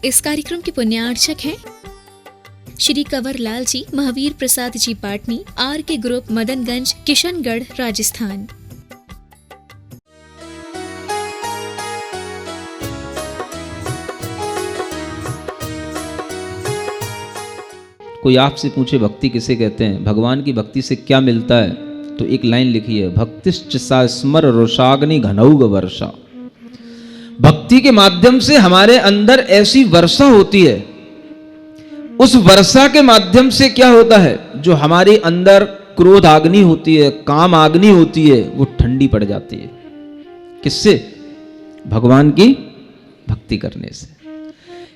इस कार्यक्रम के पुण्यार्चक हैं श्री कंवर लाल जी, महावीर प्रसाद जी पाटनी, आर के ग्रुप, मदनगंज, किशनगढ़, राजस्थान। कोई आपसे पूछे भक्ति किसे कहते हैं, भगवान की भक्ति से क्या मिलता है, तो एक लाइन लिखी है, भक्तिश्च सा स्मर रोषाग्नि घनौग वर्षा। भक्ति के माध्यम से हमारे अंदर ऐसी वर्षा होती है, उस वर्षा के माध्यम से क्या होता है, जो हमारे अंदर क्रोध आग्नि होती है, काम आग्नि होती है, वो ठंडी पड़ जाती है। किससे? भगवान की भक्ति करने से।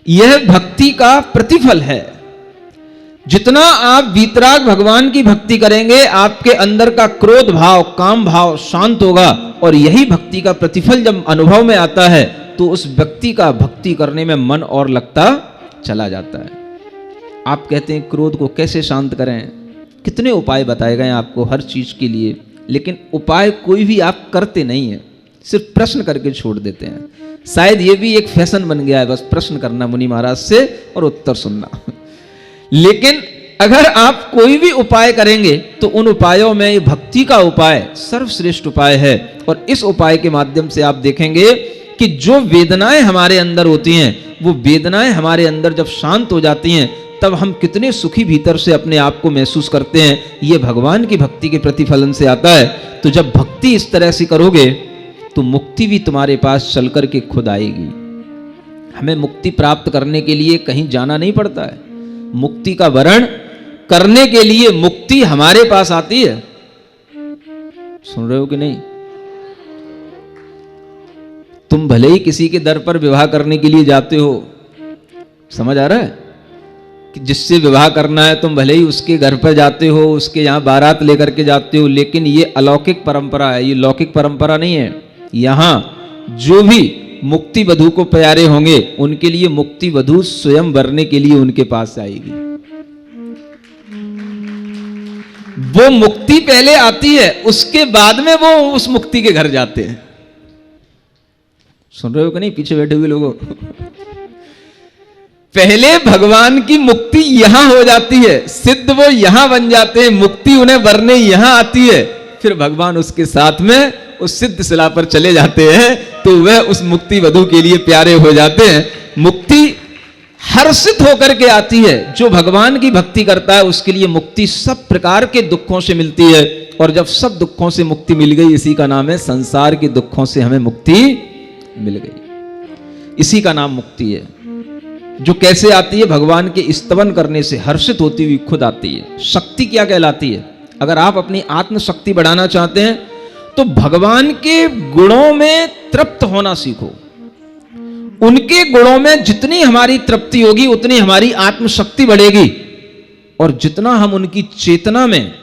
यह भक्ति का प्रतिफल है। जितना आप वीतराग भगवान की भक्ति करेंगे, आपके अंदर का क्रोध भाव, काम भाव शांत होगा, और यही भक्ति का प्रतिफल जब अनुभव में आता है तो उस व्यक्ति का भक्ति करने में मन और लगता चला जाता है। आप कहते हैं क्रोध को कैसे शांत करें, कितने उपाय बताए गए आपको हर चीज के लिए, लेकिन उपाय कोई भी आप करते नहीं है, सिर्फ प्रश्न करके छोड़ देते हैं। शायद ये भी एक फैशन बन गया है, बस प्रश्न करना मुनि महाराज से और उत्तर सुनना। लेकिन अगर आप कोई भी उपाय करेंगे तो उन उपायों में ये भक्ति का उपाय सर्वश्रेष्ठ उपाय है। और इस उपाय के माध्यम से आप देखेंगे कि जो वेदनाएं हमारे अंदर होती हैं, वो वेदनाएं हमारे अंदर जब शांत हो जाती हैं, तब हम कितने सुखी भीतर से अपने आप को महसूस करते हैं। ये भगवान की भक्ति के प्रतिफलन से आता है। तो जब भक्ति इस तरह से करोगे तो मुक्ति भी तुम्हारे पास चल करके खुद आएगी। हमें मुक्ति प्राप्त करने के लिए कहीं जाना नहीं पड़ता है, मुक्ति का वरण करने के लिए मुक्ति हमारे पास आती है। सुन रहे हो कि नहीं? तुम भले ही किसी के दर पर विवाह करने के लिए जाते हो, समझ आ रहा है कि जिससे विवाह करना है तुम भले ही उसके घर पर जाते हो, उसके यहां बारात लेकर के जाते हो, लेकिन ये अलौकिक परंपरा है, ये लौकिक परंपरा नहीं है। यहां जो भी मुक्ति वधू को प्यारे होंगे, उनके लिए मुक्ति वधू स्वयं वरने के लिए उनके पास आएगी। वो मुक्ति पहले आती है, उसके बाद में वो उस मुक्ति के घर जाते हैं। सुन रहे हो कि नहीं पीछे बैठे हुए लोगों? पहले भगवान की मुक्ति यहां हो जाती है, सिद्ध वो यहां बन जाते हैं, मुक्ति उन्हें वरने यहां आती है, फिर भगवान उसके साथ में उस सिद्ध शिला पर चले जाते हैं, तो वह उस मुक्ति वधू के लिए प्यारे हो जाते हैं। मुक्ति हर्षित होकर के आती है। जो भगवान की भक्ति करता है उसके लिए मुक्ति सब प्रकार के दुखों से मिलती है, और जब सब दुखों से मुक्ति मिल गई, इसी का नाम है संसार के दुखों से हमें मुक्ति मिल गई। इसी का नाम मुक्ति है। जो कैसे आती है? भगवान के स्तवन करने से हर्षित होती हुई खुद आती है। शक्ति क्या कहलाती है? अगर आप अपनी आत्म शक्ति बढ़ाना चाहते हैं तो भगवान के गुणों में तृप्त होना सीखो। उनके गुणों में जितनी हमारी तृप्ति होगी उतनी हमारी आत्मशक्ति बढ़ेगी, और जितना हम उनकी चेतना में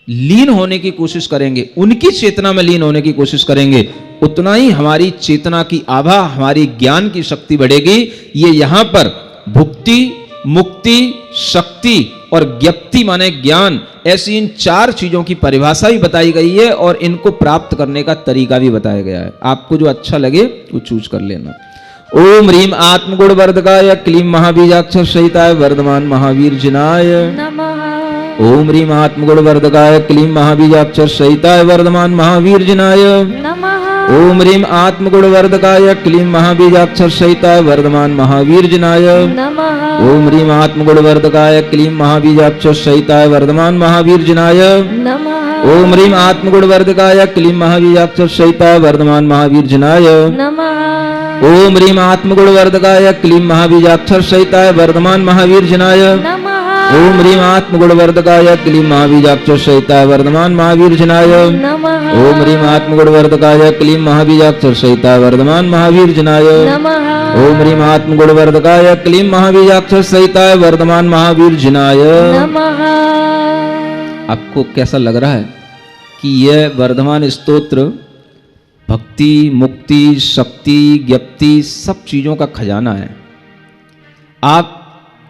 लीन होने की कोशिश करेंगे, उनकी चेतना में लीन होने की कोशिश करेंगे, उतना ही हमारी चेतना की आभा, हमारी ज्ञान की शक्ति बढ़ेगी। ये यहां पर भुक्ति, मुक्ति, शक्ति और ज्ञप्ति माने ज्ञान, ऐसी इन चार चीजों की परिभाषा भी बताई गई है, और इनको प्राप्त करने का तरीका भी बताया गया है। आपको जो अच्छा लगे वो चूज कर लेना। ओम ह्रीम आत्मगुण वर्धकाय क्लीम महाबीजाक्षर सहिताय वर्धमान महावीर जिनाय नमः। ओम ह्रीम आत्मगुण वर्धकाय क्लीम महाबीजाक्षर सहिताय वर्धमान महावीर जिनाय नमः। ओम ह्रीम आत्मगुण वर्धकाय क्लीम महाबीजाक्षर सहिताय वर्धमान महावीर जिनाय नमः। ओम ह्रीम आत्मगुण वर्धकाय क्लीम महाबीजाक्षर सहिताय वर्धमान महावीर जिनाय नमः। ओम ह्रीम आत्मगुण वर्धकाय क्लीम महाबीजाक्षर सहिताय वर्धमान महावीर जिनाय नमः। ओम ह्रीम आत्मगुण वर्धकाय क्लीम महाबीजाक्षर सहिताय वर्धमान महावीर जिनाय नमः। ओम ह्रीम आत्मगुण वर्धकाय क्लीम महाबीजाक्षर सहिताय वर्धमान महावीर जिनाय नमः। ओम ह्रीम आत्मगुण वर्धकाय क्लीम महाबीजाक्षर सहिताय वर्धमान महावीर जिनाय नमः। ओम ह्रीम आत्मगुण वर्धकाय क्लीम महाबीजाक्षर सहिताय वर्धमान महावीर जिनाय नमः। आपको कैसा लग रहा है कि यह वर्धमान स्तोत्र भक्ति, मुक्ति, शक्ति, ज्ञप्ति सब चीजों का खजाना है। आप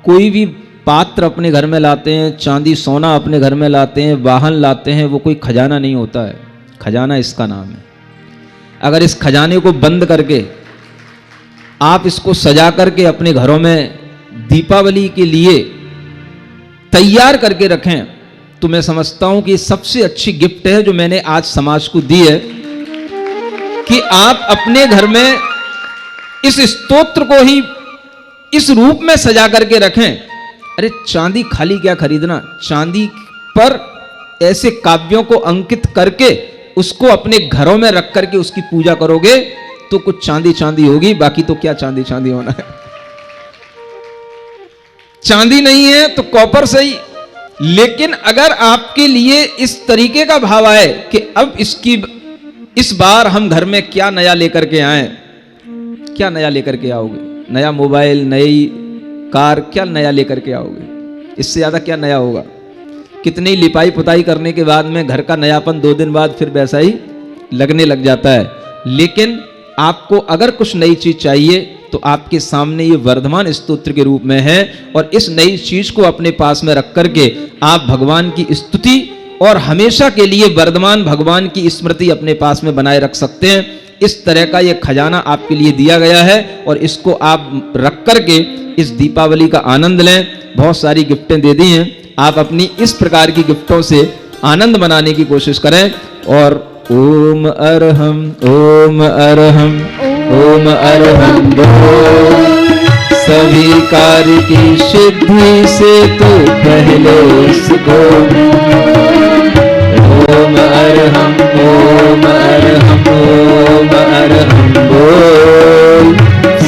कोई भी पात्र अपने घर में लाते हैं, चांदी सोना अपने घर में लाते हैं, वाहन लाते हैं, वो कोई खजाना नहीं होता है। खजाना इसका नाम है। अगर इस खजाने को बंद करके आप इसको सजा करके अपने घरों में दीपावली के लिए तैयार करके रखें, तो मैं समझता हूं कि सबसे अच्छी गिफ्ट है जो मैंने आज समाज को दी है, कि आप अपने घर में इस स्तोत्र को ही इस रूप में सजा करके रखें। अरे चांदी खाली क्या खरीदना, चांदी पर ऐसे काव्यों को अंकित करके उसको अपने घरों में रख करके उसकी पूजा करोगे तो कुछ चांदी चांदी होगी, बाकी तो क्या चांदी चांदी होना है। चांदी नहीं है तो कॉपर सही, लेकिन अगर आपके लिए इस तरीके का भाव आए कि अब इस बार हम घर में क्या नया लेकर के आए, क्या नया लेकर के आओगे, नया मोबाइल, नई कार, क्या नया लेकर के आओगे, इससे ज्यादा क्या नया होगा। कितनी लिपाई पुताई करने के बाद में घर का नयापन 2 दिन बाद फिर वैसा ही लगने लग जाता है। लेकिन आपको अगर कुछ नई चीज चाहिए तो आपके सामने ये वर्धमान स्तोत्र के रूप में है, और इस नई चीज को अपने पास में रख करके आप भगवान की स्तुति और हमेशा के लिए वर्धमान भगवान की स्मृति अपने पास में बनाए रख सकते हैं। इस तरह का ये खजाना आपके लिए दिया गया है, और इसको आप रख करके इस दीपावली का आनंद लें। बहुत सारी गिफ्टें दे दी हैं, आप अपनी इस प्रकार की गिफ्टों से आनंद मनाने की कोशिश करें। और ओम अरहम ओम अरहम ओम अरहम बोल, सभी कार्य की सिद्धि से तो पहले इसको ओम अरहम ओम अरहम ओम अरहम बोल,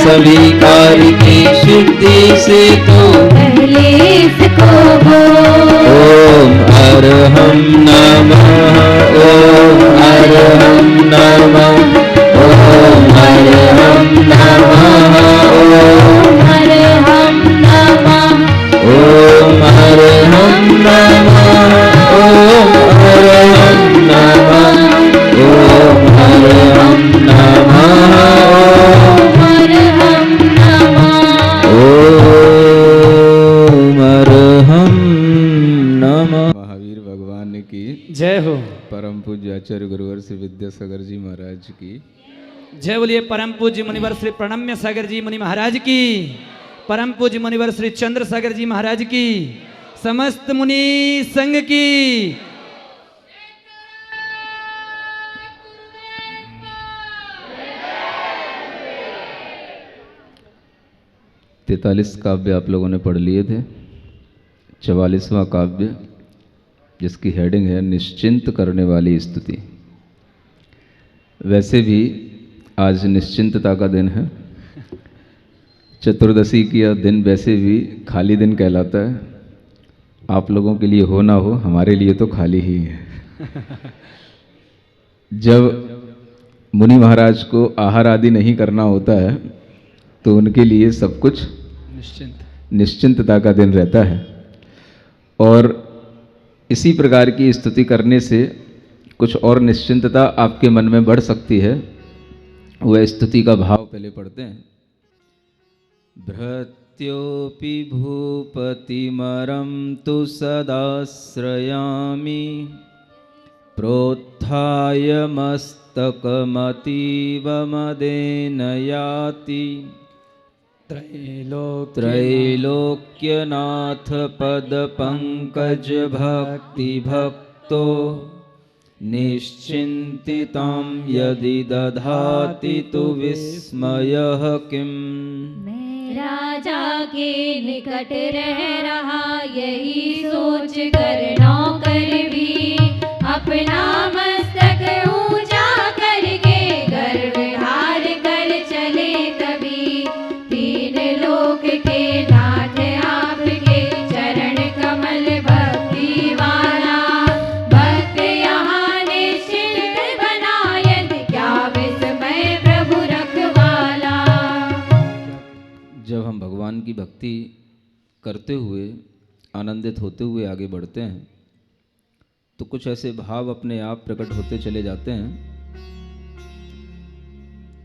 सभी कार्य की सिद्धि से तो पहले इसको ओम अरहम नमः ओम अरहम नमः ओम अरहम नमः ओम अरहम नमः ओम अरहम नमः ओम अरहम नमः ओम अरहम नमः अरहम नमः ओम अरहम नमः। महावीर भगवान की जय हो। परम पूज्य आचार्य गुरुवर श्री विद्यासागर जी महाराज की जय बोलिए। परम पूज्य मुनिवर श्री प्रणम्य सागर जी मुनि महाराज की, परम पूज्य मुनिवर श्री चंद्र सागर जी महाराज की, समस्त मुनि संघ की। 43 काव्य आप लोगों ने पढ़ लिए थे। 44वां काव्य जिसकी हेडिंग है निश्चिंत करने वाली स्तुति। वैसे भी आज निश्चिंतता का दिन है। चतुर्दशी की यह दिन वैसे भी खाली दिन कहलाता है। आप लोगों के लिए हो ना हो, हमारे लिए तो खाली ही है। जब मुनि महाराज को आहार आदि नहीं करना होता है तो उनके लिए सब कुछ निश्चिंतता का दिन रहता है। और इसी प्रकार की स्तुति करने से कुछ और निश्चिंतता आपके मन में बढ़ सकती है। वह स्तुति का भाव पहले पढ़ते हैं। भृत्योपि भूपतिमरं तु सदाश्रयामि, प्रोत्थाय मस्तकमतीव मदेन याति, त्रैलोक्यनाथ पदपङ्कज भक्तिभक्तो, निश्चिन्तितां यदि दधाति तु विस्मयः किम्। मैं राजा के निकट रह रहा यही सोच कर नौकर भी अपना मस्तक ऊंचा करके गर्व हार कर चले कभी। तीन लोक के नाथ आपके चरण कमल भक्ति वाला, भक्त यहाँ निश्चिंत बना यदि क्या विस्मय प्रभु रखवाला। जब हम भगवान की भक्ति करते हुए आनंदित होते हुए आगे बढ़ते हैं तो कुछ ऐसे भाव अपने आप प्रकट होते चले जाते हैं।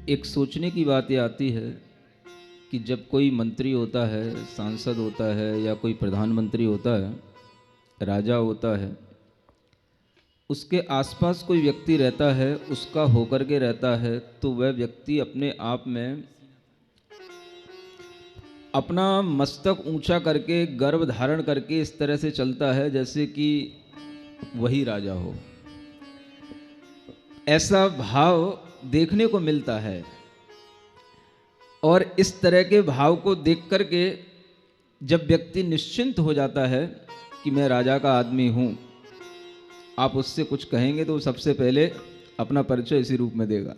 एक सोचने की बात ये आती है कि जब कोई मंत्री होता है, सांसद होता है, या कोई प्रधानमंत्री होता है, राजा होता है, उसके आसपास कोई व्यक्ति रहता है, उसका होकर के रहता है, तो वह व्यक्ति अपने आप में अपना मस्तक ऊंचा करके गर्भ धारण करके इस तरह से चलता है जैसे कि वही राजा हो, ऐसा भाव देखने को मिलता है। और इस तरह के भाव को देख करके जब व्यक्ति निश्चिंत हो जाता है कि मैं राजा का आदमी हूं, आप उससे कुछ कहेंगे तो सबसे पहले अपना परिचय इसी रूप में देगा।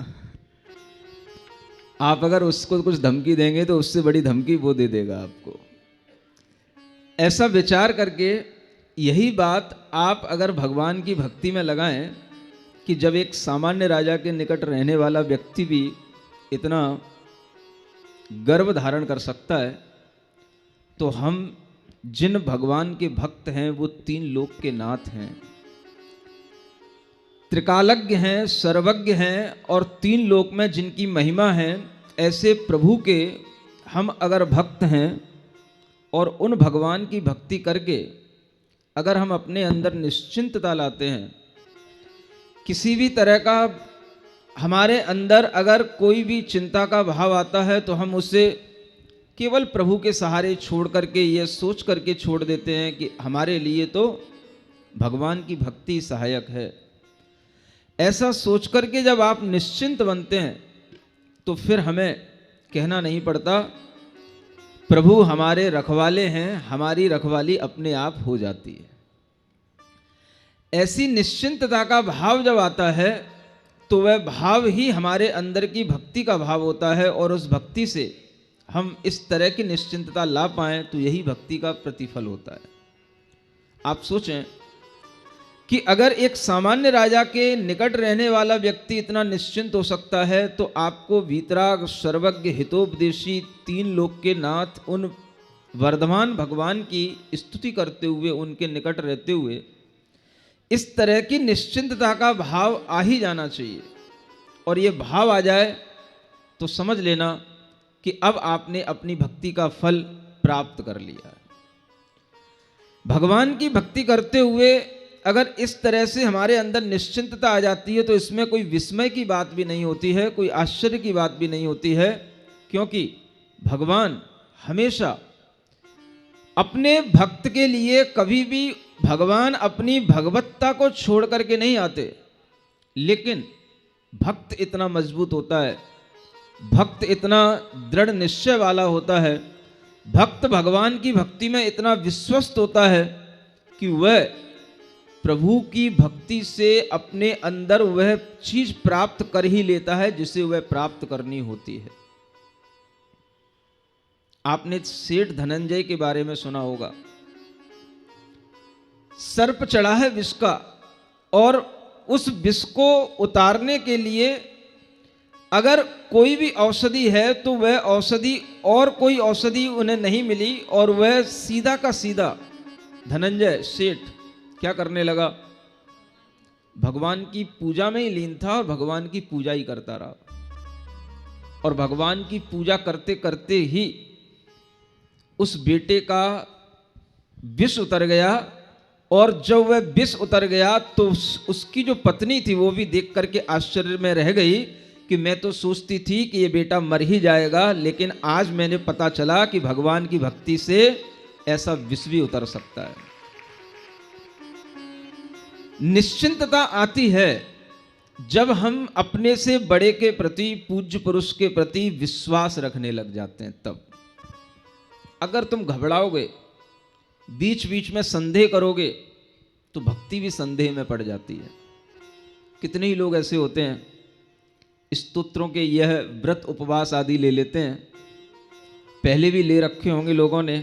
आप अगर उसको कुछ धमकी देंगे तो उससे बड़ी धमकी वो दे देगा आपको। ऐसा विचार करके यही बात आप अगर भगवान की भक्ति में लगाएं कि जब एक सामान्य राजा के निकट रहने वाला व्यक्ति भी इतना गर्व धारण कर सकता है, तो हम जिन भगवान के भक्त हैं वो 3 लोक के नाथ हैं, त्रिकालज्ञ हैं, सर्वज्ञ हैं और 3 लोक में जिनकी महिमा है, ऐसे प्रभु के हम अगर भक्त हैं और उन भगवान की भक्ति करके अगर हम अपने अंदर निश्चिंतता लाते हैं, किसी भी तरह का हमारे अंदर अगर कोई भी चिंता का भाव आता है तो हम उसे केवल प्रभु के सहारे छोड़ करके ये सोच करके छोड़ देते हैं कि हमारे लिए तो भगवान की भक्ति सहायक है। ऐसा सोच करके जब आप निश्चिंत बनते हैं तो फिर हमें कहना नहीं पड़ता, प्रभु हमारे रखवाले हैं, हमारी रखवाली अपने आप हो जाती है। ऐसी निश्चिंतता का भाव जब आता है तो वह भाव ही हमारे अंदर की भक्ति का भाव होता है, और उस भक्ति से हम इस तरह की निश्चिंतता ला पाएं तो यही भक्ति का प्रतिफल होता है। आप सोचें कि अगर एक सामान्य राजा के निकट रहने वाला व्यक्ति इतना निश्चिंत हो सकता है, तो आपको वीतराग, सर्वज्ञ, हितोपदेशी, 3 लोक के नाथ उन वर्धमान भगवान की स्तुति करते हुए, उनके निकट रहते हुए इस तरह की निश्चिंतता का भाव आ ही जाना चाहिए। और ये भाव आ जाए तो समझ लेना कि अब आपने अपनी भक्ति का फल प्राप्त कर लिया है। भगवान की भक्ति करते हुए अगर इस तरह से हमारे अंदर निश्चिंतता आ जाती है तो इसमें कोई विस्मय की बात भी नहीं होती है, कोई आश्चर्य की बात भी नहीं होती है, क्योंकि भगवान हमेशा अपने भक्त के लिए कभी भी भगवान अपनी भगवत्ता को छोड़ करके नहीं आते। लेकिन भक्त इतना मजबूत होता है, भक्त इतना दृढ़ निश्चय वाला होता है, भक्त भगवान की भक्ति में इतना विश्वस्त होता है कि वह प्रभु की भक्ति से अपने अंदर वह चीज प्राप्त कर ही लेता है जिसे वह प्राप्त करनी होती है। आपने सेठ धनंजय के बारे में सुना होगा। सर्प चढ़ा है विष का, और उस विष को उतारने के लिए अगर कोई भी औषधि है तो वह औषधि और कोई औषधि उन्हें नहीं मिली, और वह सीधा का सीधा धनंजय सेठ क्या करने लगा, भगवान की पूजा में ही लीन था और भगवान की पूजा ही करता रहा। और भगवान की पूजा करते करते ही उस बेटे का विष उतर गया, और जब वह विष उतर गया तो उसकी जो पत्नी थी वो भी देख करके आश्चर्य में रह गई कि मैं तो सोचती थी कि ये बेटा मर ही जाएगा, लेकिन आज मैंने पता चला कि भगवान की भक्ति से ऐसा विष भी उतर सकता है। निश्चिंतता आती है जब हम अपने से बड़े के प्रति, पूज्य पुरुष के प्रति विश्वास रखने लग जाते हैं। तब अगर तुम घबराओगे, बीच बीच में संदेह करोगे, तो भक्ति भी संदेह में पड़ जाती है। कितने ही लोग ऐसे होते हैं, स्तोत्रों के यह व्रत उपवास आदि ले लेते हैं, पहले भी ले रखे होंगे लोगों ने,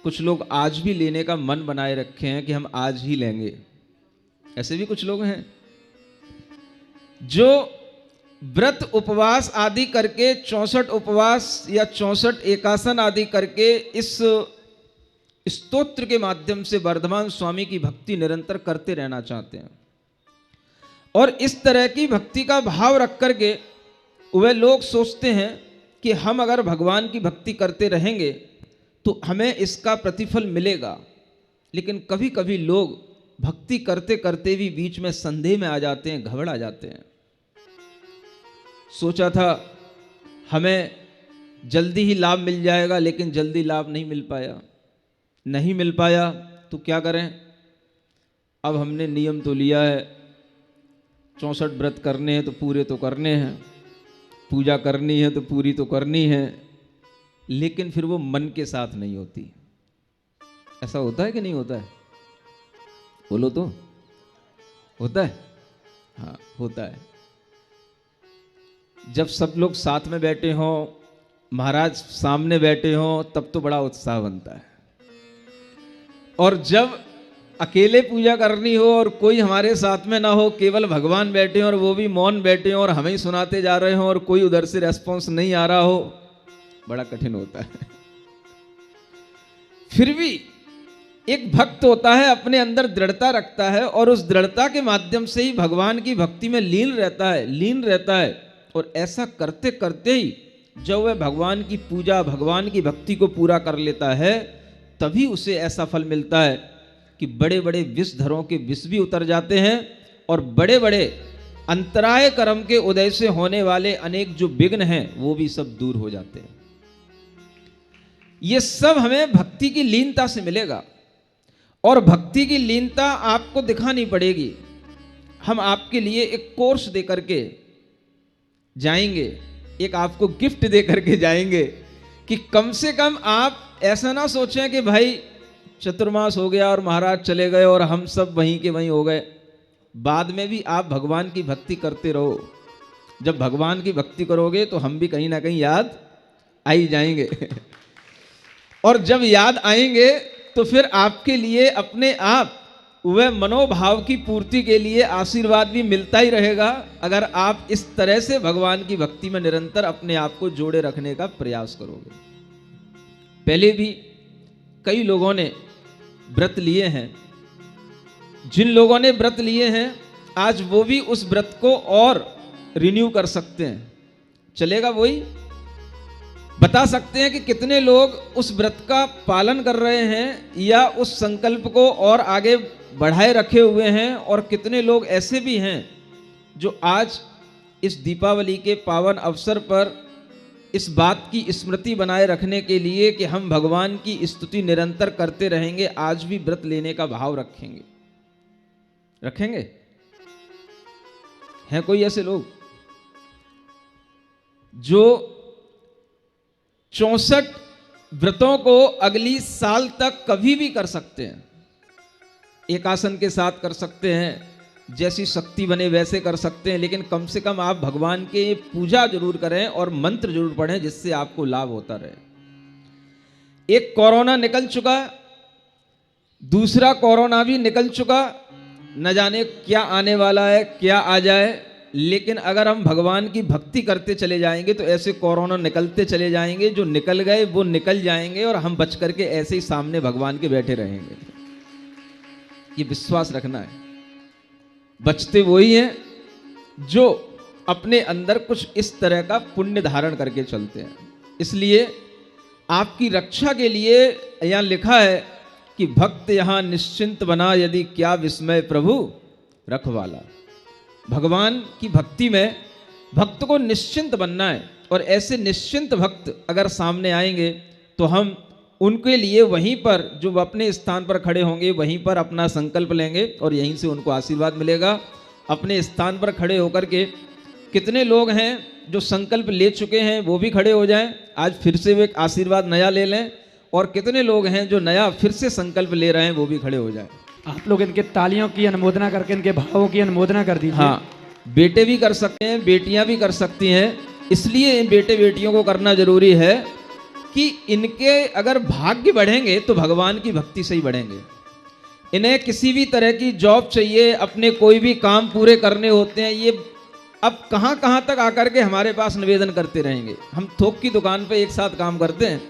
कुछ लोग आज भी लेने का मन बनाए रखे हैं कि हम आज ही लेंगे। ऐसे भी कुछ लोग हैं जो व्रत उपवास आदि करके 64 उपवास या 64 एकासन आदि करके इस स्तोत्र के माध्यम से वर्धमान स्वामी की भक्ति निरंतर करते रहना चाहते हैं। और इस तरह की भक्ति का भाव रख करके वह लोग सोचते हैं कि हम अगर भगवान की भक्ति करते रहेंगे तो हमें इसका प्रतिफल मिलेगा। लेकिन कभी कभी लोग भक्ति करते करते भी बीच में संदेह में आ जाते हैं, घबरा जाते हैं। सोचा था हमें जल्दी ही लाभ मिल जाएगा, लेकिन जल्दी लाभ नहीं मिल पाया। नहीं मिल पाया तो क्या करें? अब हमने नियम तो लिया है, 64 व्रत करने हैं तो पूरे तो करने हैं, पूजा करनी है तो पूरी तो करनी है, लेकिन फिर वो मन के साथ नहीं होती। ऐसा होता है कि नहीं होता है? बोलो तो, होता है? हाँ, होता है। जब सब लोग साथ में बैठे हों, महाराज सामने बैठे हों, तब तो बड़ा उत्साह बनता है। और जब अकेले पूजा करनी हो और कोई हमारे साथ में ना हो, केवल भगवान बैठे हों और वो भी मौन बैठे हों और हमें ही सुनाते जा रहे हों और कोई उधर से रेस्पॉन्स नहीं आ रहा हो, बड़ा कठिन होता है। फिर भी एक भक्त होता है, अपने अंदर दृढ़ता रखता है और उस दृढ़ता के माध्यम से ही भगवान की भक्ति में लीन रहता है। और ऐसा करते करते ही जब वह भगवान की पूजा, भगवान की भक्ति को पूरा कर लेता है, तभी उसे ऐसा फल मिलता है कि बड़े बड़े विषधरों के विष भी उतर जाते हैं और बड़े बड़े अंतराय कर्म के उदय से होने वाले अनेक जो विघ्न हैं वो भी सब दूर हो जाते हैं। ये सब हमें भक्ति की लीनता से मिलेगा। और भक्ति की लीनता आपको दिखानी पड़ेगी। हम आपके लिए एक कोर्स दे करके जाएंगे, एक आपको गिफ्ट दे करके जाएंगे कि कम से कम आप ऐसा ना सोचें कि भाई चतुर्मास हो गया और महाराज चले गए और हम सब वहीं के वहीं हो गए। बाद में भी आप भगवान की भक्ति करते रहो। जब भगवान की भक्ति करोगे तो हम भी कहीं ना कहीं याद आ ही जाएंगे। और जब याद आएंगे तो फिर आपके लिए अपने आप वह मनोभाव की पूर्ति के लिए आशीर्वाद भी मिलता ही रहेगा, अगर आप इस तरह से भगवान की भक्ति में निरंतर अपने आप को जोड़े रखने का प्रयास करोगे। पहले भी कई लोगों ने व्रत लिए हैं। जिन लोगों ने व्रत लिए हैं आज वो भी उस व्रत को और रिन्यू कर सकते हैं। चलेगा? वही बता सकते हैं कि कितने लोग उस व्रत का पालन कर रहे हैं या उस संकल्प को और आगे बढ़ाए रखे हुए हैं, और कितने लोग ऐसे भी हैं जो आज इस दीपावली के पावन अवसर पर इस बात की स्मृति बनाए रखने के लिए कि हम भगवान की स्तुति निरंतर करते रहेंगे, आज भी व्रत लेने का भाव रखेंगे? हैं कोई ऐसे लोग जो 64 व्रतों को अगली साल तक कभी भी कर सकते हैं? एक आसन के साथ कर सकते हैं, जैसी शक्ति बने वैसे कर सकते हैं, लेकिन कम से कम आप भगवान के पूजा जरूर करें और मंत्र जरूर पढ़ें जिससे आपको लाभ होता रहे। एक कोरोना निकल चुका, दूसरा कोरोना भी निकल चुका, न जाने क्या आने वाला है, क्या आ जाए, लेकिन अगर हम भगवान की भक्ति करते चले जाएंगे तो ऐसे कोरोना निकलते चले जाएंगे, जो निकल गए वो निकल जाएंगे और हम बच करके ऐसे ही सामने भगवान के बैठे रहेंगे। ये विश्वास रखना है। बचते वही हैं जो अपने अंदर कुछ इस तरह का पुण्य धारण करके चलते हैं। इसलिए आपकी रक्षा के लिए यहाँ लिखा है कि भक्त यहाँ निश्चिंत बना, यदि क्या विस्मय प्रभु रखवाला। भगवान की भक्ति में भक्त को निश्चिंत बनना है, और ऐसे निश्चिंत भक्त अगर सामने आएंगे तो हम उनके लिए वहीं पर जो अपने स्थान पर खड़े होंगे वहीं पर अपना संकल्प लेंगे और यहीं से उनको आशीर्वाद मिलेगा। अपने स्थान पर खड़े होकर के कितने लोग हैं जो संकल्प ले चुके हैं वो भी खड़े हो जाएं, आज फिर से वे आशीर्वाद नया ले लें, और कितने लोग हैं जो नया फिर से संकल्प ले रहे हैं वो भी खड़े हो जाएं। आप लोग इनके तालियों की अनुमोदना करके इनके भावों की अनुमोदना कर दीजिए। हाँ, बेटे भी कर सकते हैं, बेटियां भी कर सकती हैं। इसलिए इन बेटे बेटियों को करना जरूरी है कि इनके अगर भाग्य बढ़ेंगे तो भगवान की भक्ति से ही बढ़ेंगे। इन्हें किसी भी तरह की जॉब चाहिए, अपने कोई भी काम पूरे करने होते हैं, ये अब कहाँ कहाँ तक आकर के हमारे पास निवेदन करते रहेंगे। हम थोक की दुकान पे एक साथ काम करते हैं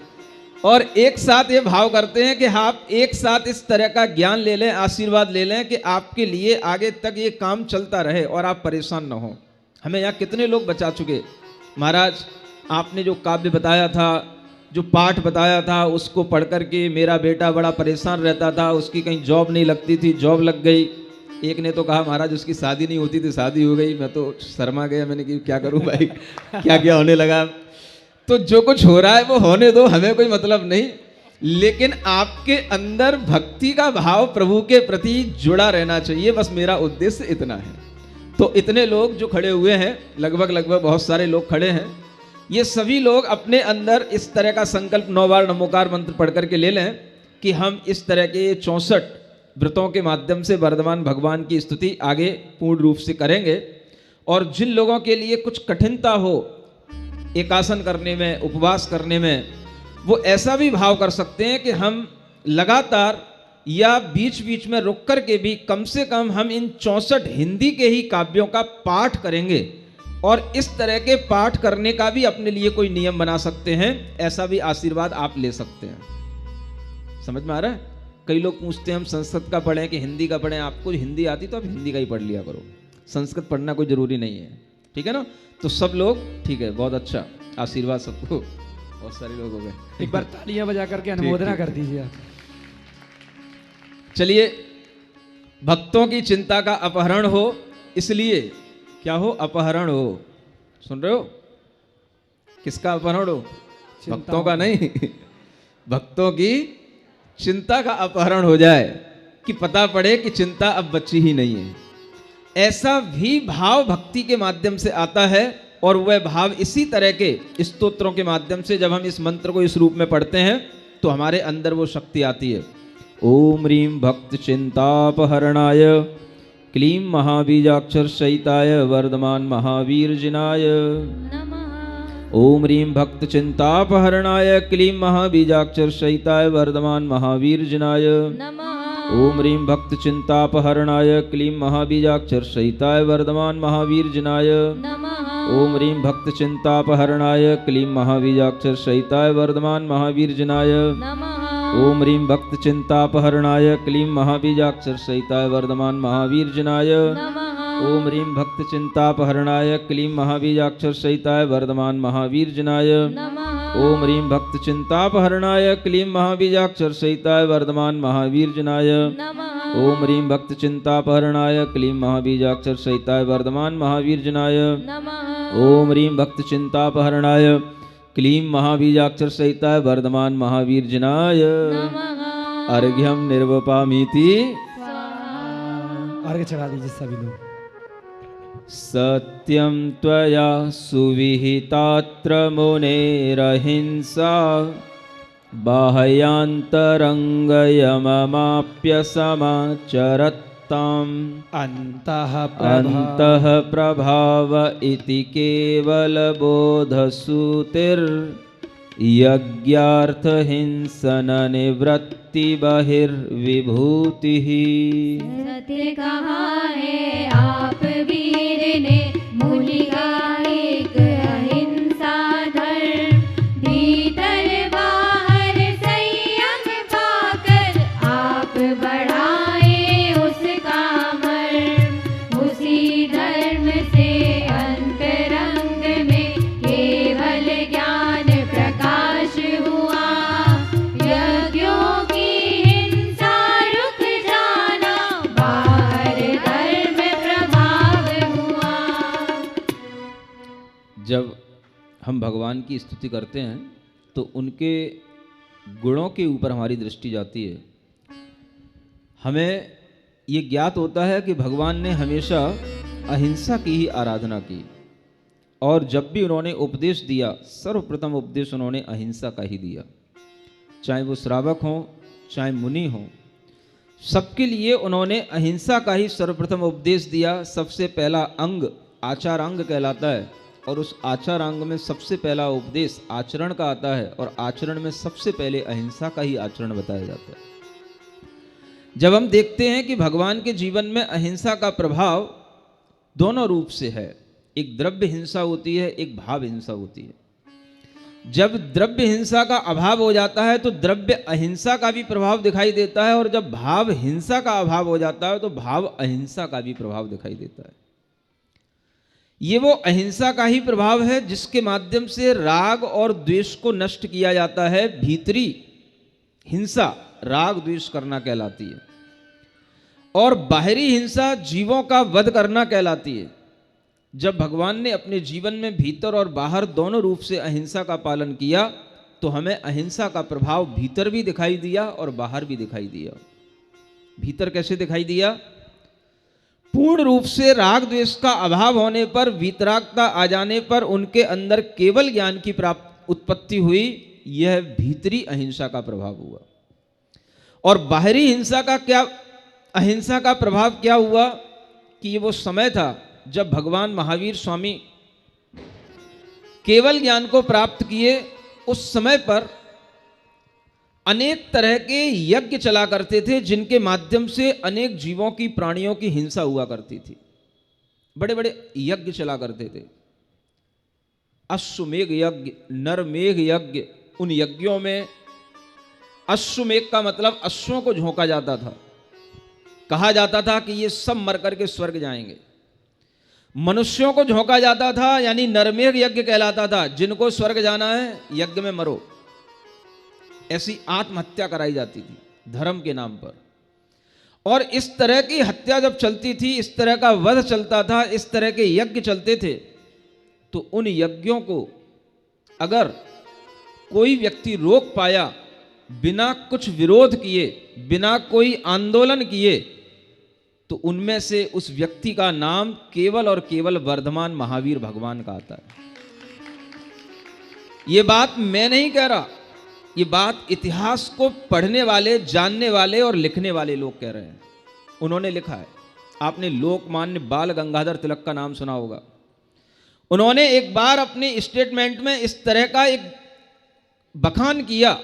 और एक साथ ये भाव करते हैं कि आप एक साथ इस तरह का ज्ञान ले लें, आशीर्वाद ले लें कि आपके लिए आगे तक ये काम चलता रहे और आप परेशान न हो। हमें यहाँ कितने लोग बचा चुके। महाराज आपने जो काव्य बताया था, जो पाठ बताया था, उसको पढ़ करके मेरा बेटा बड़ा परेशान रहता था, उसकी कहीं जॉब नहीं लगती थी, जॉब लग गई। एक ने तो कहा महाराज उसकी शादी नहीं होती थी, शादी हो गई। मैं तो शर्मा गया, मैंने कि क्या करूं भाई, क्या क्या होने लगा। तो जो कुछ हो रहा है वो होने दो, हमें कोई मतलब नहीं, लेकिन आपके अंदर भक्ति का भाव प्रभु के प्रति जुड़ा रहना चाहिए, बस मेरा उद्देश्य इतना है। तो इतने लोग जो खड़े हुए हैं, लगभग बहुत सारे लोग खड़े हैं, ये सभी लोग अपने अंदर इस तरह का संकल्प 9 बार नमोकार मंत्र पढ़ करके ले लें कि हम इस तरह के 64 व्रतों के माध्यम से वर्धमान भगवान की स्तुति आगे पूर्ण रूप से करेंगे। और जिन लोगों के लिए कुछ कठिनता हो एकासन करने में, उपवास करने में, वो ऐसा भी भाव कर सकते हैं कि हम लगातार या बीच बीच में रुक कर के भी कम से कम हम इन 64 हिंदी के ही काव्यों का पाठ करेंगे, और इस तरह के पाठ करने का भी अपने लिए कोई नियम बना सकते हैं। ऐसा भी आशीर्वाद आप ले सकते हैं। समझ में आ रहा है? कई लोग पूछते हैं हम संस्कृत का पढ़ें कि हिंदी का पढ़ें। आपको हिंदी आती तो आप हिंदी का ही पढ़ लिया करो, संस्कृत पढ़ना कोई जरूरी नहीं है, ठीक है ना? तो सब लोग ठीक है, बहुत अच्छा, आशीर्वाद सबको, बहुत सारे लोग हो गए। एक बार तालियां बजा करके अनुमोदना कर दीजिए आप। चलिए, भक्तों की चिंता का अपहरण हो, इसलिए क्या हो? अपहरण हो। सुन रहे हो? किसका अपहरण हो? भक्तों का नहीं, भक्तों की चिंता का अपहरण हो जाए कि पता पड़े कि चिंता अब बची ही नहीं है। ऐसा भी भाव भक्ति के माध्यम से आता है, और वह भाव इसी तरह के स्तोत्रों के माध्यम से जब हम इस मंत्र को इस रूप में पढ़ते हैं तो हमारे अंदर वो शक्ति आती है। ओम ह्रीं भक्त चिंतापहरणाय क्लीं महाबीजाक्षर सहिताय वर्धमान महावीरजिनाय नमः। ओम ह्रीं भक्त चिंतापहरणाय क्लीं महाबीजाक्षर सहिताय वर्धमान महावीरजिनाय नमः। ओम ह्रीं भक्त चिंतापहरणाय क्लीं महाबीजाक्षर सहिताय वर्धमान महावीरजिनाय नमः। ओम ह्रीं भक्त चिंतापहरणाय क्लीं महाबीजाक्षर सहिताय वर्धमान महावीरजिनाय नमः। ओम ह्रीं भक्त चिंतापहरणाय क्लीं महाबीजाक्षर सहिताय वर्धमान महावीरजिनाय नमः। ओम ह्रीं भक्त चिंतापहरणाय क्लीं महाबीजाक्षर सहिताय वर्धमान महावीरजिनाय नमः। ओम ह्रीं भक्त चिंतापहरणाय क्लीं महाबीजाक्षर सहिताय वर्धमान महावीरजिनाय नमः। ओम ह्रीं भक्त चिंतापहरणाय क्लीं महाबीजाक्षर सहिताय वर्धमान महावीरजिनाय नमः। ओम ह्रीं भक्त चिंतापहरणाय क्लीं महाबीजाक्षर सहिताय वर्धमान महावीरजिनाय नमः। अर्घ्यम निर्वपामीति। अर्घ्य चढ़ा दीजिए सभी लोग। सत्यं त्वया सुविहितात्र मुनेरहिंसा बाह्यान्तरङ्गयममाप्य समाचरत्ताम् अन्तः प्रभाव इति केवलबोधसूतिर्यज्ञार्थहिंसन निवृत्ति बहिर्विभूतिः। सत्य कहा है आप वीर ने, मुनि का एक अहिंसा धर्म, भीतर बाहर संयम पाकर आप बढ़ाए उसका मर्म। उसी धर्म से अंतरंग में केवल ज्ञान प्रकाश हुआ, यज्ञों की हिंसा रुक जाना, बाहर धर्म प्रभाव हुआ। जब हम भगवान की स्तुति करते हैं तो उनके गुणों के ऊपर हमारी दृष्टि जाती है। हमें ये ज्ञात होता है कि भगवान ने हमेशा अहिंसा की ही आराधना की, और जब भी उन्होंने उपदेश दिया सर्वप्रथम उपदेश उन्होंने अहिंसा का ही दिया। चाहे वो श्रावक हों चाहे मुनि हों, सबके लिए उन्होंने अहिंसा का ही सर्वप्रथम उपदेश दिया। सबसे पहला अंग आचारांग कहलाता है, और उस आचारांग में सबसे पहला उपदेश आचरण का आता है, और आचरण में सबसे पहले अहिंसा का ही आचरण बताया जाता है। जब हम देखते हैं कि भगवान के जीवन में अहिंसा का प्रभाव दोनों रूप से है, एक द्रव्य हिंसा होती है, एक भाव हिंसा होती है। जब द्रव्य हिंसा का अभाव हो जाता है तो द्रव्य अहिंसा का भी प्रभाव दिखाई देता है, और जब भाव हिंसा का अभाव हो जाता है तो भाव अहिंसा का भी प्रभाव दिखाई देता है। ये वो अहिंसा का ही प्रभाव है जिसके माध्यम से राग और द्वेष को नष्ट किया जाता है। भीतरी हिंसा राग द्वेष करना कहलाती है, और बाहरी हिंसा जीवों का वध करना कहलाती है। जब भगवान ने अपने जीवन में भीतर और बाहर दोनों रूप से अहिंसा का पालन किया तो हमें अहिंसा का प्रभाव भीतर भी दिखाई दिया और बाहर भी दिखाई दिया। भीतर कैसे दिखाई दिया? पूर्ण रूप से राग द्वेष का अभाव होने पर, वीतरागता आ जाने पर उनके अंदर केवल ज्ञान की उत्पत्ति हुई। यह भीतरी अहिंसा का प्रभाव हुआ। और बाहरी अहिंसा का प्रभाव क्या हुआ कि ये वो समय था जब भगवान महावीर स्वामी केवल ज्ञान को प्राप्त किए। उस समय पर अनेक तरह के यज्ञ चला करते थे जिनके माध्यम से अनेक जीवों की, प्राणियों की हिंसा हुआ करती थी। बड़े बड़े यज्ञ चला करते थे, अश्वमेघ यज्ञ, नरमेघ यज्ञ। उन यज्ञों में अश्वमेघ का मतलब अश्वों को झोंका जाता था। कहा जाता था कि ये सब मर करके स्वर्ग जाएंगे। मनुष्यों को झोंका जाता था, यानी नरमेघ यज्ञ कहलाता था। जिनको स्वर्ग जाना है यज्ञ में मरो, ऐसी आत्महत्या कराई जाती थी धर्म के नाम पर। और इस तरह की हत्या जब चलती थी, इस तरह का वध चलता था, इस तरह के यज्ञ चलते थे, तो उन यज्ञों को अगर कोई व्यक्ति रोक पाया बिना कुछ विरोध किए, बिना कोई आंदोलन किए, तो उनमें से उस व्यक्ति का नाम केवल और केवल वर्धमान महावीर भगवान का आता है। ये बात मैं नहीं कह रहा, ये बात इतिहास को पढ़ने वाले, जानने वाले और लिखने वाले लोग कह रहे हैं। उन्होंने लिखा है। आपने लोकमान्य बाल गंगाधर तिलक का नाम सुना होगा। उन्होंने एक बार अपने स्टेटमेंट में इस तरह का एक बखान किया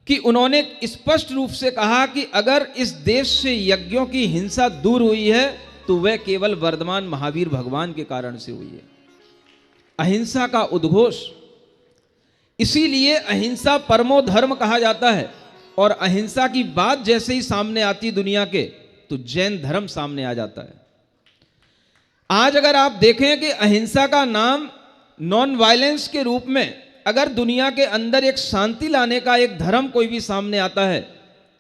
कि उन्होंने स्पष्ट रूप से कहा कि अगर इस देश से यज्ञों की हिंसा दूर हुई है तो वह केवल वर्धमान महावीर भगवान के कारण से हुई है। अहिंसा का उद्घोष, इसीलिए अहिंसा परमो धर्म कहा जाता है। और अहिंसा की बात जैसे ही सामने आती दुनिया के, तो जैन धर्म सामने आ जाता है। आज अगर आप देखें कि अहिंसा का नाम नॉन वायलेंस के रूप में अगर दुनिया के अंदर एक शांति लाने का एक धर्म कोई भी सामने आता है,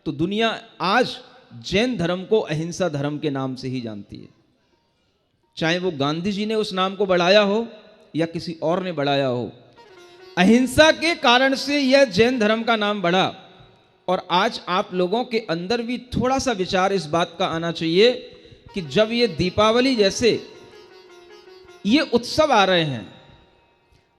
तो दुनिया आज जैन धर्म को अहिंसा धर्म के नाम से ही जानती है। चाहे वो गांधी जी ने उस नाम को बढ़ाया हो या किसी और ने बढ़ाया हो, अहिंसा के कारण से यह जैन धर्म का नाम बढ़ा। और आज आप लोगों के अंदर भी थोड़ा सा विचार इस बात का आना चाहिए कि जब ये दीपावली जैसे ये उत्सव आ रहे हैं,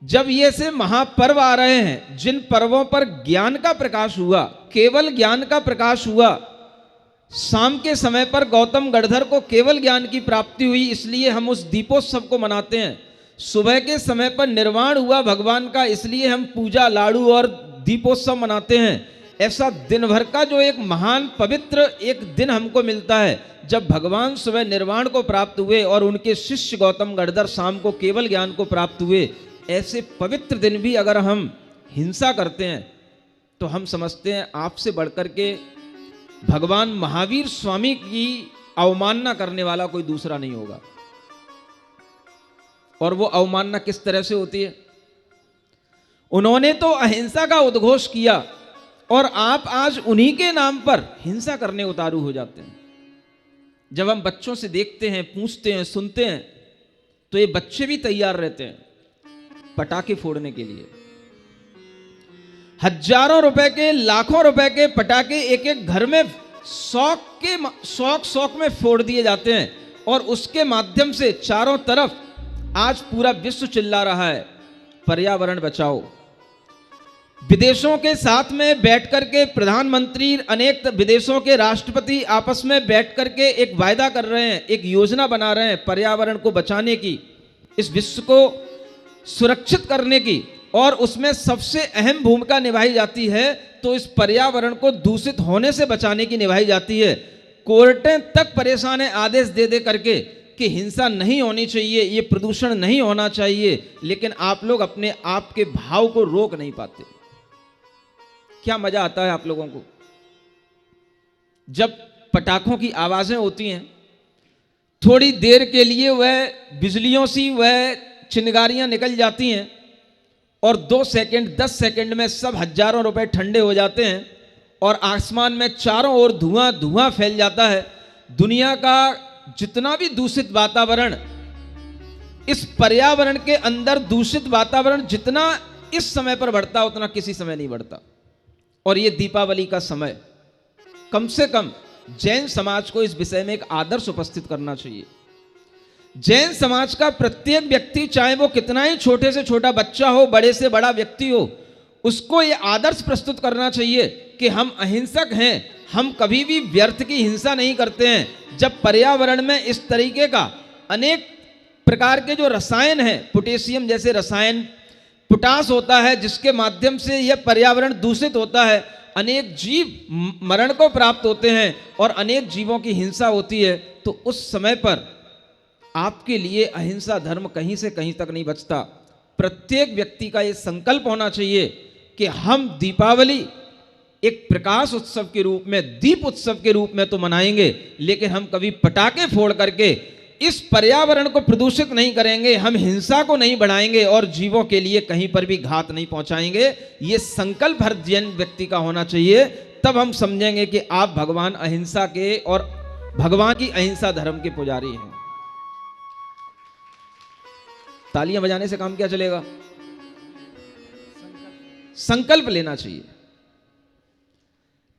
जब ये से महापर्व आ रहे हैं, जिन पर्वों पर ज्ञान का प्रकाश हुआ, केवल ज्ञान का प्रकाश हुआ। शाम के समय पर गौतम गढ़धर को केवल ज्ञान की प्राप्ति हुई, इसलिए हम उस दीपोत्सव को मनाते हैं। सुबह के समय पर निर्वाण हुआ भगवान का, इसलिए हम पूजा, लाड़ू और दीपोत्सव मनाते हैं। ऐसा दिन भर का जो एक महान पवित्र एक दिन हमको मिलता है, जब भगवान सुबह निर्वाण को प्राप्त हुए और उनके शिष्य गौतम गढ़धर शाम को केवल ज्ञान को प्राप्त हुए। ऐसे पवित्र दिन भी अगर हम हिंसा करते हैं तो हम समझते हैं आपसे बढ़कर के भगवान महावीर स्वामी की अवमानना करने वाला कोई दूसरा नहीं होगा। और वो अवमानना किस तरह से होती है? उन्होंने तो अहिंसा का उद्घोष किया और आप आज उन्हीं के नाम पर हिंसा करने उतारू हो जाते हैं। जब हम बच्चों से देखते हैं, पूछते हैं, सुनते हैं, तो ये बच्चे भी तैयार रहते हैं पटाखे फोड़ने के लिए। हजारों रुपए के, लाखों रुपए के पटाखे एक एक घर में शौक में फोड़ दिए जाते हैं। और उसके माध्यम से चारों तरफ आज पूरा विश्व चिल्ला रहा है, पर्यावरण बचाओ। विदेशों के साथ में बैठ करके प्रधानमंत्री, अनेक विदेशों के राष्ट्रपति आपस में बैठ करके एक वायदा कर रहे हैं, एक योजना बना रहे हैं पर्यावरण को बचाने की, इस विश्व को सुरक्षित करने की। और उसमें सबसे अहम भूमिका निभाई जाती है तो इस पर्यावरण को दूषित होने से बचाने की निभाई जाती है। कोर्टें तक परेशान है आदेश दे दे करके कि हिंसा नहीं होनी चाहिए, ये प्रदूषण नहीं होना चाहिए, लेकिन आप लोग अपने आप के भाव को रोक नहीं पाते। क्या मजा आता है आप लोगों को जब पटाखों की आवाजें होती हैं, थोड़ी देर के लिए वह बिजलियों सी वह चिंगारियां निकल जाती हैं और 2 सेकंड 10 सेकंड में सब हजारों रुपए ठंडे हो जाते हैं और आसमान में चारों ओर धुआं धुआं फैल जाता है। दुनिया का जितना भी दूषित वातावरण इस पर्यावरण के अंदर दूषित वातावरण जितना इस समय पर बढ़ता उतना किसी समय नहीं बढ़ता। और ये दीपावली का समय, कम से कम जैन समाज को इस विषय में एक आदर्श उपस्थित करना चाहिए। जैन समाज का प्रत्येक व्यक्ति, चाहे वो कितना ही छोटे से छोटा बच्चा हो, बड़े से बड़ा व्यक्ति हो, उसको ये आदर्श प्रस्तुत करना चाहिए कि हम अहिंसक हैं, हम कभी भी व्यर्थ की हिंसा नहीं करते हैं। जब पर्यावरण में इस तरीके का अनेक प्रकार के जो रसायन हैं, पोटेशियम जैसे रसायन, पोटास होता है, जिसके माध्यम से यह पर्यावरण दूषित होता है, अनेक जीव मरण को प्राप्त होते हैं और अनेक जीवों की हिंसा होती है, तो उस समय पर आपके लिए अहिंसा धर्म कहीं से कहीं तक नहीं बचता। प्रत्येक व्यक्ति का यह संकल्प होना चाहिए कि हम दीपावली एक प्रकाश उत्सव के रूप में, दीप उत्सव के रूप में तो मनाएंगे, लेकिन हम कभी पटाखे फोड़ करके इस पर्यावरण को प्रदूषित नहीं करेंगे, हम हिंसा को नहीं बढ़ाएंगे और जीवों के लिए कहीं पर भी घात नहीं पहुंचाएंगे। ये संकल्प हर जैन व्यक्ति का होना चाहिए। तब हम समझेंगे कि आप भगवान अहिंसा के और भगवान की अहिंसा धर्म के पुजारी हैं। तालियां बजाने से काम क्या चलेगा? संकल्प लेना चाहिए।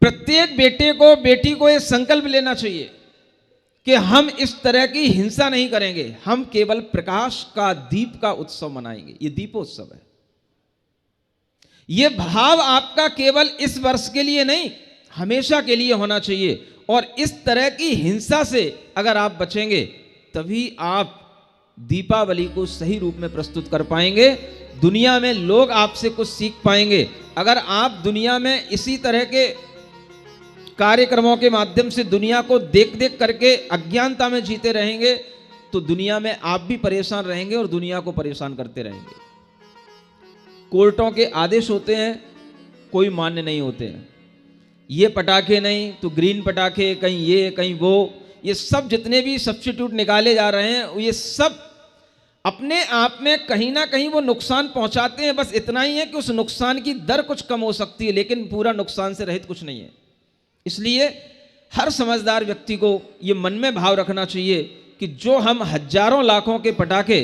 प्रत्येक बेटे को, बेटी को यह संकल्प लेना चाहिए कि हम इस तरह की हिंसा नहीं करेंगे, हम केवल प्रकाश का, दीप का उत्सव मनाएंगे। यह दीपोत्सव है। यह भाव आपका केवल इस वर्ष के लिए नहीं, हमेशा के लिए होना चाहिए। और इस तरह की हिंसा से अगर आप बचेंगे, तभी आप दीपावली को सही रूप में प्रस्तुत कर पाएंगे। दुनिया में लोग आपसे कुछ सीख पाएंगे। अगर आप दुनिया में इसी तरह के कार्यक्रमों के माध्यम से दुनिया को देख देख करके अज्ञानता में जीते रहेंगे, तो दुनिया में आप भी परेशान रहेंगे और दुनिया को परेशान करते रहेंगे। कोर्टों के आदेश होते हैं, कोई मान्य नहीं होते हैं। ये पटाखे नहीं तो ग्रीन पटाखे, कहीं ये कहीं वो, ये सब जितने भी सब्स्टिट्यूट निकाले जा रहे हैं, ये सब अपने आप में कहीं ना कहीं वो नुकसान पहुंचाते हैं। बस इतना ही है कि उस नुकसान की दर कुछ कम हो सकती है, लेकिन पूरा नुकसान से रहित कुछ नहीं है। इसलिए हर समझदार व्यक्ति को ये मन में भाव रखना चाहिए कि जो हम हजारों लाखों के पटाखे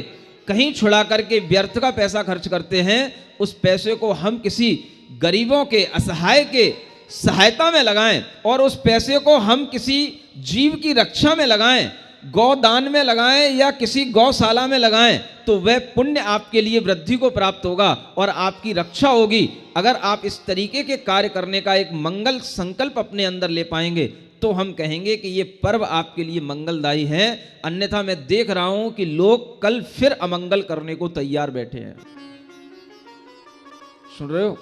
कहीं छुड़ा करके व्यर्थ का पैसा खर्च करते हैं, उस पैसे को हम किसी गरीबों के, असहाय के सहायता में लगाएं और उस पैसे को हम किसी जीव की रक्षा में लगाएं, गौदान में लगाएं या किसी गौशाला में लगाएं, तो वह पुण्य आपके लिए वृद्धि को प्राप्त होगा और आपकी रक्षा होगी। अगर आप इस तरीके के कार्य करने का एक मंगल संकल्प अपने अंदर ले पाएंगे, तो हम कहेंगे कि ये पर्व आपके लिए मंगलदायी है। अन्यथा मैं देख रहा हूं कि लोग कल फिर अमंगल करने को तैयार बैठे हैं। सुन रहे हो?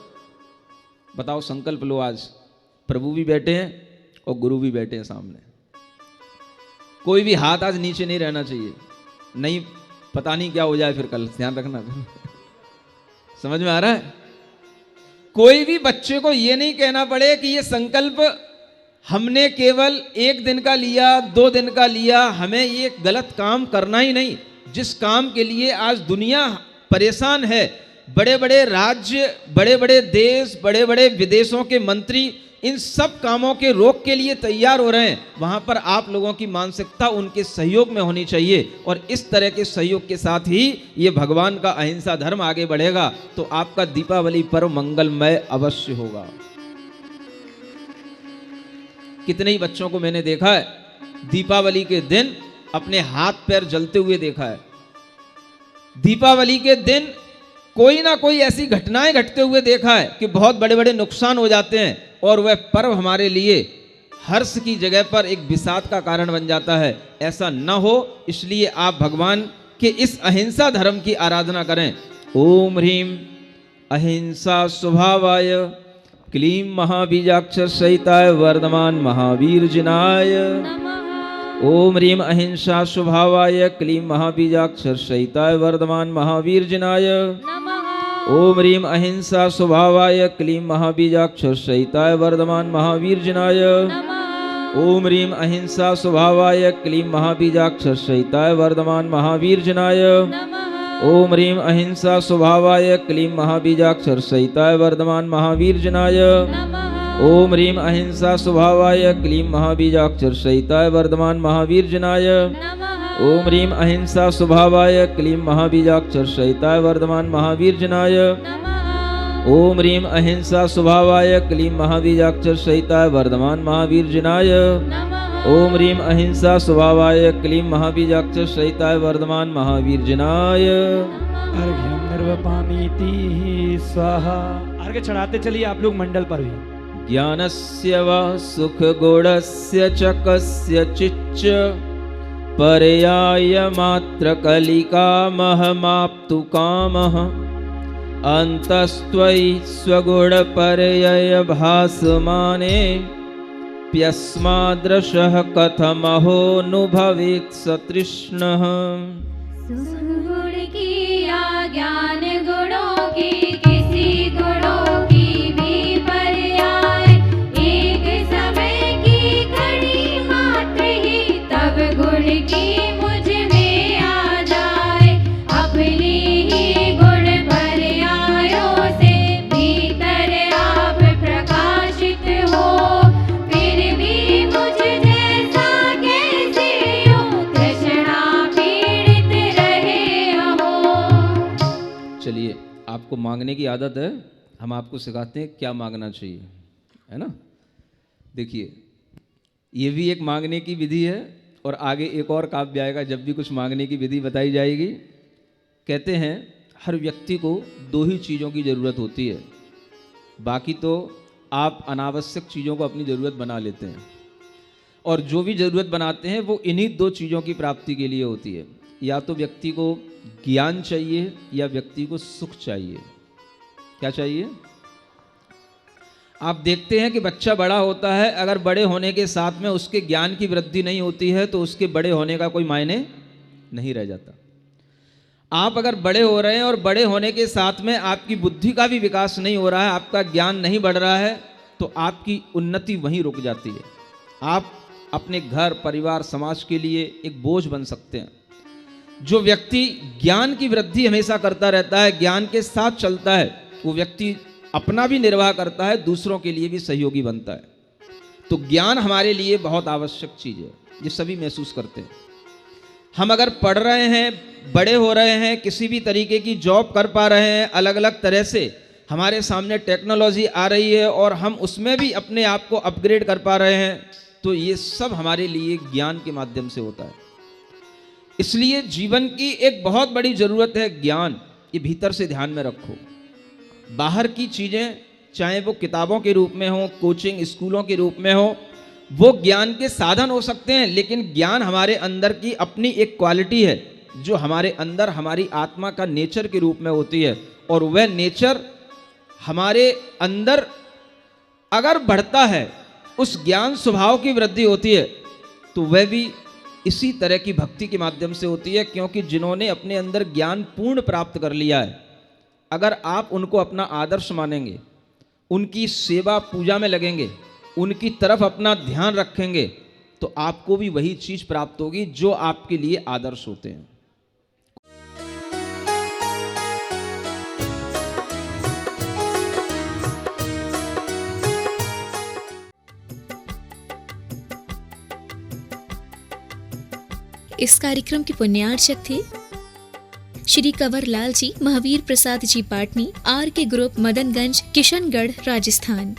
बताओ, संकल्प लो। आज प्रभु भी बैठे हैं और गुरु भी बैठे हैं सामने। कोई भी हाथ आज नीचे नहीं रहना चाहिए। नहीं, पता नहीं क्या हो जाए फिर कल, ध्यान रखना। समझ में आ रहा है? कोई भी बच्चे को यह नहीं कहना पड़े कि यह संकल्प हमने केवल 1 दिन का लिया, 2 दिन का लिया, हमें ये गलत काम करना ही नहीं। जिस काम के लिए आज दुनिया परेशान है, बड़े बड़े राज्य, बड़े बड़े देश, बड़े बड़े विदेशों के मंत्री इन सब कामों के रोक के लिए तैयार हो रहे हैं, वहां पर आप लोगों की मानसिकता उनके सहयोग में होनी चाहिए। और इस तरह के सहयोग के साथ ही ये भगवान का अहिंसा धर्म आगे बढ़ेगा, तो आपका दीपावली पर्व मंगलमय अवश्य होगा। कितने ही बच्चों को मैंने देखा है दीपावली के दिन अपने हाथ पैर जलते हुए देखा है। दीपावली के दिन कोई ना कोई ऐसी घटनाएं घटते हुए देखा है कि बहुत बड़े बड़े नुकसान हो जाते हैं, और वह पर्व हमारे लिए हर्ष की जगह पर एक विषाद का कारण बन जाता है। ऐसा न हो, इसलिए आप भगवान के इस अहिंसा धर्म की आराधना करें। ओम ह्रीम अहिंसा स्वभावाय क्लीं महाबीजाक्षर सहिताय वर्धमान महावीर जिनाय। ओम ह्रीम अहिंसा स्वभावाय क्लीं महाबीजाक्षर सहिताय वर्धमान महावीर जिनाय। ओम ह्रीम अहिंसा स्वभावाय क्लीं महाबीजाक्षर सहिताय वर्धमान महावीर जिनाय। ओम ह्रीम अहिंसा स्वभावाय क्लीं महाबीजाक्षर सहिताय वर्धमान महावीर जिनाय। ओम ह्रीम अहिंसा स्वभावाय क्लीं महाबीजाक्षर सहिताय वर्धमान महावीर जिनाय। ओम ह्रीम अहिंसा स्वभावाय क्लीं महाबीजाक्षर सहिताय वर्धमान महावीर जिनाय। ओम ह्रीम अहिंसा स्वभावाय क्लीं महाबीजाक्षर सहिताय वर्धमान महावीर्जनाय नमः ओम ह्रीम अहिंसा स्वभावाय क्लीं महाबीजाक्षर सहिताय वर्धमान महावीर्जनाय नमः ओम ह्रीम अहिंसा स्वभावाय क्लीं महाबीजाक्षर सहिताय वर्धमान महावीर्जनाय अर्घ्यम निर्वपामीति स्वाहा। अर्घ्य चढ़ाते चलिए आप लोग मंडल पर भी। ज्ञानस्य वा सुखगुणस्य च कस्यचिच्च पर्याय मात्र कलिकामहमाप्तु कामः अन्तस्त्वयि स्वगुणपर्यय भासमाने प्यस्मादृशः कथमहोऽनुभवेत् सतृष्णः। सुगुण की या ज्ञान गुणों की किसी गुणों की भी पर्याय एक समय की घड़ी मात्र ही तब गुण की मुझ में आ जाए। अपनी ही गुण पर्यायों से भीतर आप प्रकाशित हो, फिर भी मुझ जैसा कैसे यूं तृष्णा पीड़ित रहे हो। चलिए, आपको मांगने की आदत है, हम आपको सिखाते हैं क्या मांगना चाहिए, है ना। देखिए, ये भी एक मांगने की विधि है और आगे एक और काव्य आएगा जब भी कुछ मांगने की विधि बताई जाएगी। कहते हैं हर व्यक्ति को दो ही चीज़ों की ज़रूरत होती है, बाकी तो आप अनावश्यक चीज़ों को अपनी ज़रूरत बना लेते हैं, और जो भी ज़रूरत बनाते हैं वो इन्हीं दो चीज़ों की प्राप्ति के लिए होती है। या तो व्यक्ति को ज्ञान चाहिए या व्यक्ति को सुख चाहिए। क्या चाहिए? आप देखते हैं कि बच्चा बड़ा होता है, अगर बड़े होने के साथ में उसके ज्ञान की वृद्धि नहीं होती है तो उसके बड़े होने का कोई मायने नहीं रह जाता। आप अगर बड़े हो रहे हैं और बड़े होने के साथ में आपकी बुद्धि का भी विकास नहीं हो रहा है, आपका ज्ञान नहीं बढ़ रहा है, तो आपकी उन्नति वहीं रुक जाती है। आप अपने घर, परिवार, समाज के लिए एक बोझ बन सकते हैं। जो व्यक्ति ज्ञान की वृद्धि हमेशा करता रहता है, ज्ञान के साथ चलता है, वो व्यक्ति अपना भी निर्वाह करता है, दूसरों के लिए भी सहयोगी बनता है। तो ज्ञान हमारे लिए बहुत आवश्यक चीज़ है, ये सभी महसूस करते हैं। हम अगर पढ़ रहे हैं, बड़े हो रहे हैं, किसी भी तरीके की जॉब कर पा रहे हैं, अलग अलग तरह से हमारे सामने टेक्नोलॉजी आ रही है और हम उसमें भी अपने आप को अपग्रेड कर पा रहे हैं, तो ये सब हमारे लिए ज्ञान के माध्यम से होता है। इसलिए जीवन की एक बहुत बड़ी ज़रूरत है ज्ञान। ये भीतर से ध्यान में रखो। बाहर की चीज़ें, चाहे वो किताबों के रूप में हो, कोचिंग स्कूलों के रूप में हो, वो ज्ञान के साधन हो सकते हैं, लेकिन ज्ञान हमारे अंदर की अपनी एक क्वालिटी है जो हमारे अंदर हमारी आत्मा का नेचर के रूप में होती है, और वह नेचर हमारे अंदर अगर बढ़ता है, उस ज्ञान स्वभाव की वृद्धि होती है, तो वह भी इसी तरह की भक्ति के माध्यम से होती है। क्योंकि जिन्होंने अपने अंदर ज्ञान पूर्ण प्राप्त कर लिया है, अगर आप उनको अपना आदर्श मानेंगे, उनकी सेवा पूजा में लगेंगे, उनकी तरफ अपना ध्यान रखेंगे, तो आपको भी वही चीज़ प्राप्त होगी जो आपके लिए आदर्श होते हैं। इस कार्यक्रम के पुण्यार्चक थे श्री कंवर लाल जी, महावीर प्रसाद जी पाटनी, आर के ग्रुप, मदनगंज, किशनगढ़, राजस्थान।